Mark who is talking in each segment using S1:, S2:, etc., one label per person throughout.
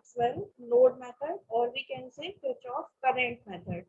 S1: Maxwell node method, or we can say Kirchhoff current method.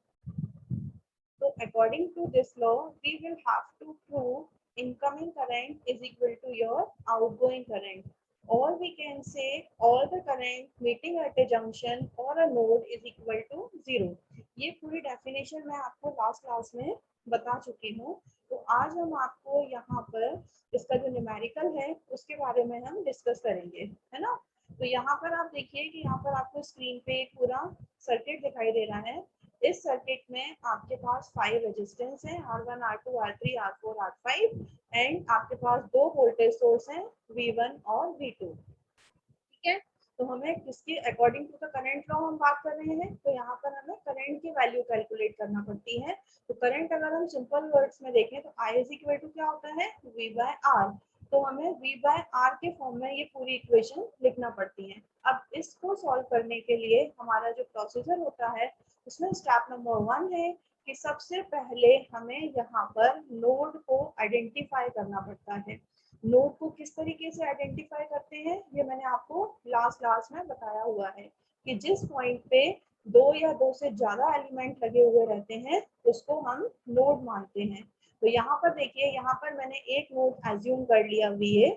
S1: So according to this law, we will have to prove incoming current is equal to your outgoing current, or we can say all the current meeting at a junction or a node is equal to zero. ये पूरी definition मैं आपको last class में बता चुकी हूँ. तो आज हम आपको यहाँ पर इसका जो न्यूमेरिकल है उसके बारे में हम डिस्कस करेंगे, है ना. तो यहाँ पर आप देखिए कि यहाँ पर आपको स्क्रीन पे एक पूरा सर्किट दिखाई दे रहा है. इस सर्किट में आपके पास 5 रेजिस्टेंस हैं, R1, R2, R3, R4, R5 and आपके पास 2 वोल्टेज सोर्स हैं, V1 और V2. ठीक है. तो हमें किसके according to the current law हम बात कर रहे हैं, तो यहाँ पर हमें करंट की वैल्यू कैलकुलेट करना पड़ती है. तो करंट अगर हम सिंपल वर्ड्स में देखें तो I इज इक्वल टू क्या होता है, V बाय R. तो हमें V बाय R के फॉर्म में ये पूरी इक्वेशन लिखना पड़ती है. अब इसको सॉल्व करने के लिए हमारा जो प्रोसीजर होता है उसमें स्टेप नंबर 1 है कि सबसे पहले हमें यहाँ पर नोड को आइडेंटिफाई करना पड़ता है. नोड को किस तरीके से आइडेंटिफाई करते हैं ये मैंने आपको लास्ट क्लास में बताया हुआ है कि जिस पॉइंट पे 2 या 2 से ज्यादा एलिमेंट लगे हुए रहते हैं उसको हम नोड मानते हैं. तो यहाँ पर देखिए, यहाँ पर मैंने एक नोड एज्यूम कर लिया VA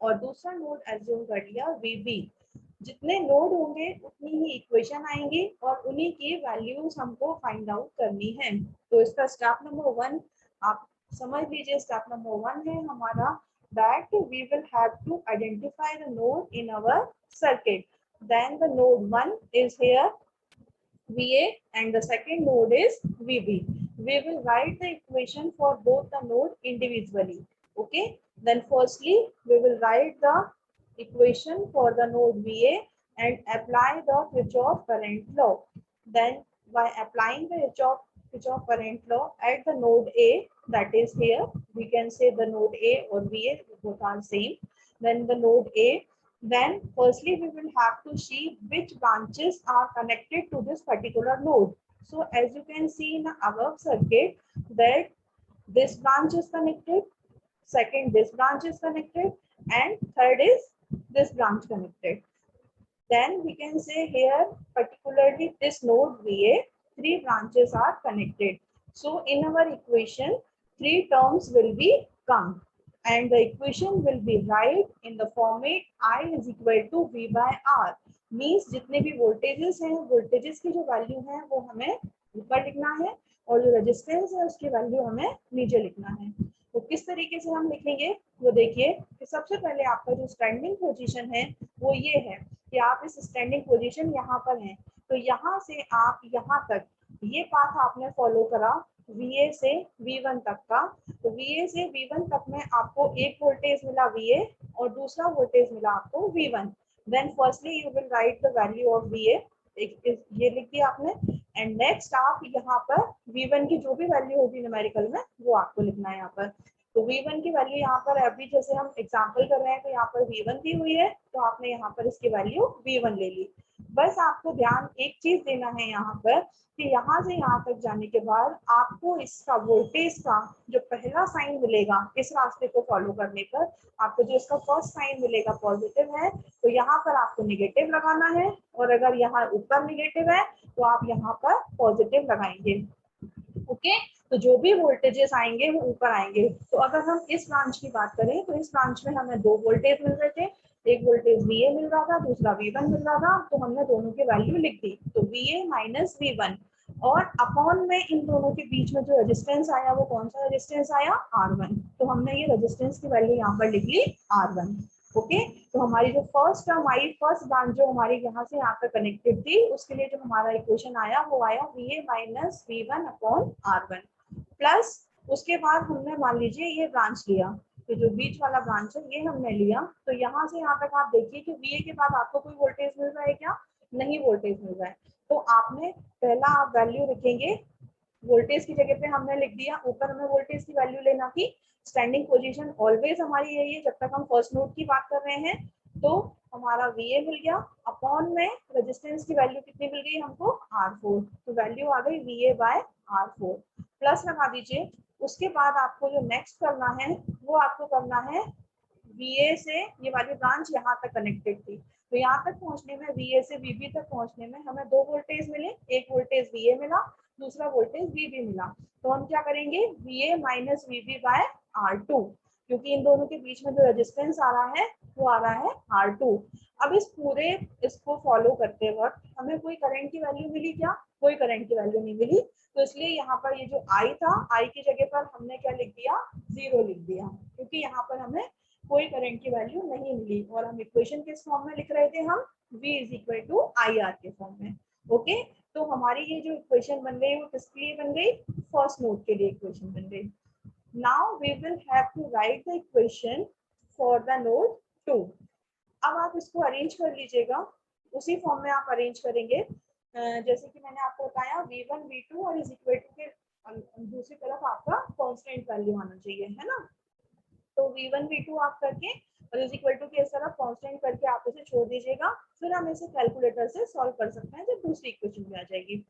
S1: और दूसरा नोड एज्यूम कर लिया VB. जितने नोड होंगे उतनी ही इक्वेशन आएंगी और उन्हीं की वैल्यूज हमको फाइंड आउट करनी है. तो इसका स्टेप नंबर 1 आप समझ लीजिए. स्टेप नंबर 1 है हमारा that we will have to identify the node in our circuit. Then the node 1 is here VA and the second node is VB. We will write the equation for both the node individually. Okay. Then firstly we will write the equation for the node VA and apply the Kirchhoff current law. Then by applying the Kirchhoff current law at the node A, that is here, we can say the node A or VA, both are same. Then the node A, then firstly we will have to see which branches are connected to this particular node. So as you can see in the above circuit that this branch is connected, second this branch is connected, and third is this branch connected. Then we can say here particularly this node VA, 3 branches are connected. So in our equation 3 terms will be come and the equation will be right in the format I is equal to V by R. Means जितने भी voltages हैं, voltages की जो value है वो हमें ऊपर लिखना है और जो resistance है उसकी value हमें नीचे लिखना है. तो किस तरीके से हम लिखेंगे वो देखिए कि सबसे पहले आपका जो स्टैंडिंग पोजीशन है वो ये है कि आप इस स्टैंडिंग पोजीशन यहाँ पर हैं. तो यहाँ से आप यहाँ तक ये पाथ आपने फॉलो करा VA से V1 तक का. तो VA से V1 तक में आपको एक वोल्टेज मिला VA और दूसरा वोल्टेज मिला आपको V1. Then firstly you will write the value of VA, ये लिख दिया आपने. एंड नेक्स्ट आप यहाँ पर V1 की जो भी वैल्यू होगी न्यूमेरिकल में वो आपको लिखना है यहाँ पर. तो V1 की वैल्यू यहाँ पर अभी जैसे हम एग्जांपल कर रहे हैं तो यहाँ पर V1 दी हुई है तो आपने यहाँ पर इसकी वैल्यू V1 ले ली. बस आपको ध्यान एक चीज देना है यहाँ पर कि यहाँ से यहाँ तक जाने के बाद आपको इसका वोल्टेज का जो पहला साइन मिलेगा इस रास्ते को फॉलो करने पर आपको जो इसका फर्स्ट साइन मिलेगा पॉजिटिव है तो यहाँ पर आपको निगेटिव लगाना है और अगर यहाँ ऊपर निगेटिव है तो आप यहाँ पर पॉजिटिव लगाएंगे. ओके. तो जो भी वोल्टेजेस आएंगे वो ऊपर आएंगे. तो अगर हम इस ब्रांच की बात करें तो इस ब्रांच में हमें 2 वोल्टेज मिल रहे थे, एक वोल्टेज VA मिल रहा था, दूसरा V1 मिल रहा था. तो हमने दोनों की वैल्यू लिख दी. तो VA माइनस V1 और अपॉन में इन दोनों के बीच में जो रेजिस्टेंस आया वो कौन सा रेजिस्टेंस आया, R1. तो हमने ये रेजिस्टेंस की वैल्यू यहाँ पर लिख ली R1. ओके. तो हमारी जो फर्स्ट टर्म आई, फर्स्ट ब्रांच जो हमारी यहाँ से यहाँ पर कनेक्टेड थी उसके लिए जो हमारा इक्वेशन आया वो आया VA minus V1 upon R1 plus उसके बाद हमने मान लीजिए ये ब्रांच लिया. तो जो बीच वाला ब्रांच है ये हमने लिया. तो यहाँ से यहाँ तक आप देखिए कि VA के बाद आपको कोई वोल्टेज मिल रहा है क्या, नहीं वोल्टेज मिल रहा है. तो आपने पहला आप वैल्यू रखेंगे, वोल्टेज की जगह पे हमने लिख दिया, ऊपर हमें वोल्टेज की वैल्यू लेना थी. स्टैंडिंग पोजीशन ऑलवेज हमारी यही है जब तक हम फर्स्ट नोड की बात कर रहे हैं. तो हमारा VA मिल गया, अपॉन में रेजिस्टेंस की वैल्यू कितनी मिल गई हमको, R4. तो वैल्यू आ गई VA बाय R4 प्लस लगा दीजिए. उसके बाद आपको जो नेक्स्ट करना है वो आपको करना है VA से ये वाली ब्रांच यहाँ तक कनेक्टेड थी तो यहाँ तक पहुंचने में VA से VB तक पहुंचने में हमें दो वोल्टेज मिले, एक वोल्टेज VA मिला, दूसरा वोल्टेज VB मिला। तो हम क्या करेंगे, VA minus VB bye R2, क्योंकि इन दोनों के बीच में जो रेजिस्टेंस आ रहा है वो आ रहा है R2। अब इस पूरे इसको फॉलो करते वक्त हमें कोई करंट की वैल्यू मिली क्या? कोई करंट की वैल्यू नहीं मिली। तो इसलिए यहाँ पर ये जो I था, I की जगह पर हमने क्या लिख दिया, 0 लिख दिया, क्योंकि यहाँ पर हमें कोई करंट की वैल्यू नहीं मिली। और हम इक्वेशन किस फॉर्म में लिख रहे थे, हम V is equal to IR के फॉर्म में। ओके, तो हमारी ये जो इक्वेशन बन गई वो किसके लिए बन गई, फर्स्ट नोड के लिए इक्वेशन बन गई। Now we will have to write the equation for the node 2। अब आप इसको अरेंज कर लीजिएगा, उसी फॉर्म में आप अरेंज करेंगे जैसे कि मैंने आपको बताया, V1 V2 और इज इक्वल टू के दूसरी तरफ आपका कांस्टेंट वैल्यू आना चाहिए, है ना। तो V1 V2 आप करके और इज इक्वल टू के इस तरफ कांस्टेंट करके आप इसे छोड़ दीजिएगा, फिर हम इसे कैलकुलेटर से सॉल्व कर सकते हैं जब दूसरी इक्वेशन भी आ जाएगी।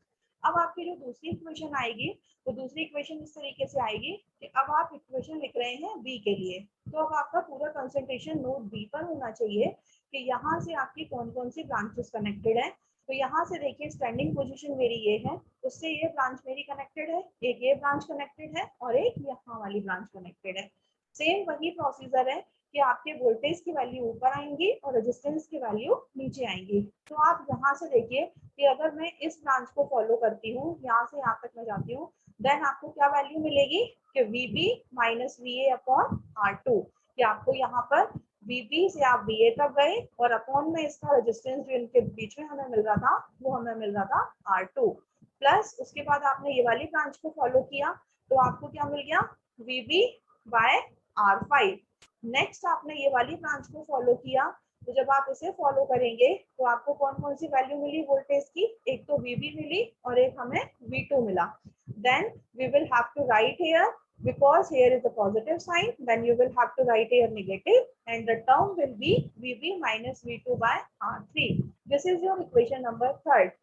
S1: अब आपकी जो दूसरी इक्वेशन आएगी, वो दूसरी इक्वेशन इस तरीके से आएगी कि अब आप इक्वेशन लिख रहे हैं बी के लिए, तो अब आपका पूरा कंसंट्रेशन नोड बी पर होना चाहिए कि यहाँ से आपकी कौन कौन सी ब्रांचेस कनेक्टेड है। तो यहाँ से देखिए स्टैंडिंग पोजीशन मेरी ये है, उससे ये ब्रांच मेरी कनेक्टेड है, एक ये ब्रांच कनेक्टेड है और एक यहाँ वाली ब्रांच कनेक्टेड है। सेम वही प्रोसीजर है कि आपके वोल्टेज की वैल्यू ऊपर आएंगी और रेजिस्टेंस की वैल्यू नीचे आएंगी। तो आप यहाँ से देखिए कि अगर मैं इस ब्रांच को फॉलो करती हूँ, यहाँ से यहाँ तक मैं जाती हूँ, देन आपको क्या वैल्यू मिलेगी कि VB minus VA upon R2, कि आपको यहाँ पर VB से आप VA तक गए और अपॉन में इसका रेजिस्टेंस जो इनके बीच में हमें मिल रहा था वो हमें मिल रहा था R2, प्लस उसके बाद आपने ये वाली ब्रांच को फॉलो किया तो आपको क्या मिल गया, VB बाय R5। नेक्स्ट आपने ये वाली ब्रांच को फॉलो किया, तो जब आप इसे फॉलो करेंगे तो आपको कौन कौन सी वैल्यू मिली वोल्टेज की, एक तो VB मिली और एक हमें V2 मिला। Then we will have to write here, because here is a positive sign, then you will have to write here negative and the term will be VB minus V2 by R3. This is your equation number third,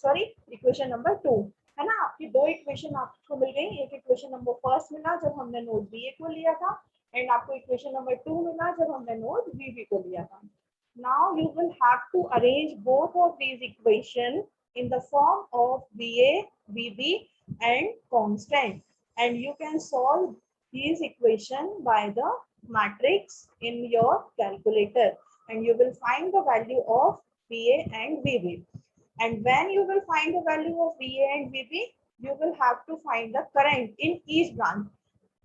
S1: sorry equation number 2, है ना। आपकी दो equation आपको मिल गई, एक equation number first मिला जब हमने नोड बी को लिया था, एंड आपको इक्वेशन नंबर 2 मिला जब हमने नोड VB को लिया था। Now you will have to arrange both of these equation in the form of VA, VB and constant, and you can solve these equation by the matrix in your calculator and you will find the value of VA and VB. And when you will find the value of VA and VB, you will have to find the current in each branch.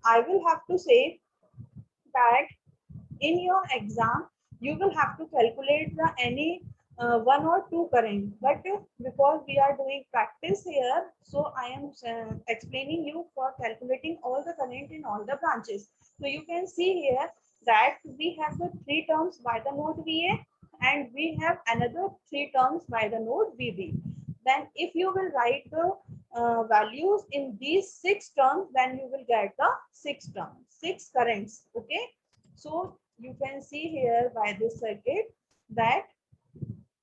S1: I will have to say that in your exam, you will have to calculate the any one or two current. But because we are doing practice here, so I am explaining you for calculating all the current in all the branches. So you can see here that we have the three terms by the node VA and we have another three terms by the node VB. Then if you will write the values in these six terms, then you will get the six terms, six currents. Okay, so you can see here by this circuit that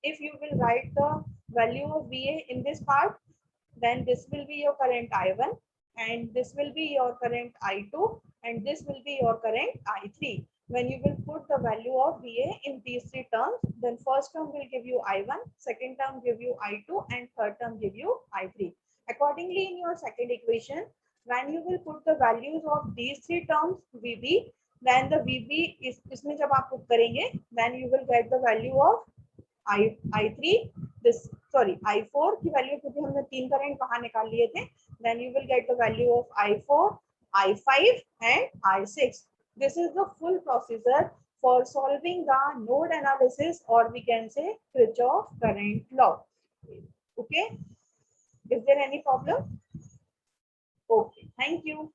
S1: if you will write the value of VA in this part, then this will be your current I1 and this will be your current I2 and this will be your current I3. When you will put the value of VA in these three terms, then first term will give you I1, second term give you I2 and third term give you I3. Accordingly, in your second equation, when you will put the values of these three terms VB, then the VB is इसमें जब आप put करेंगे, then you will get the value of I3, this sorry I4 की value, क्योंकि हमने तीन current वहां निकाल लिए थे, then you will get the value of I4, I5 and I6. This is the full procedure for solving the node analysis, or we can say Kirchhoff current law. Okay, is there any problem? Okay, thank you.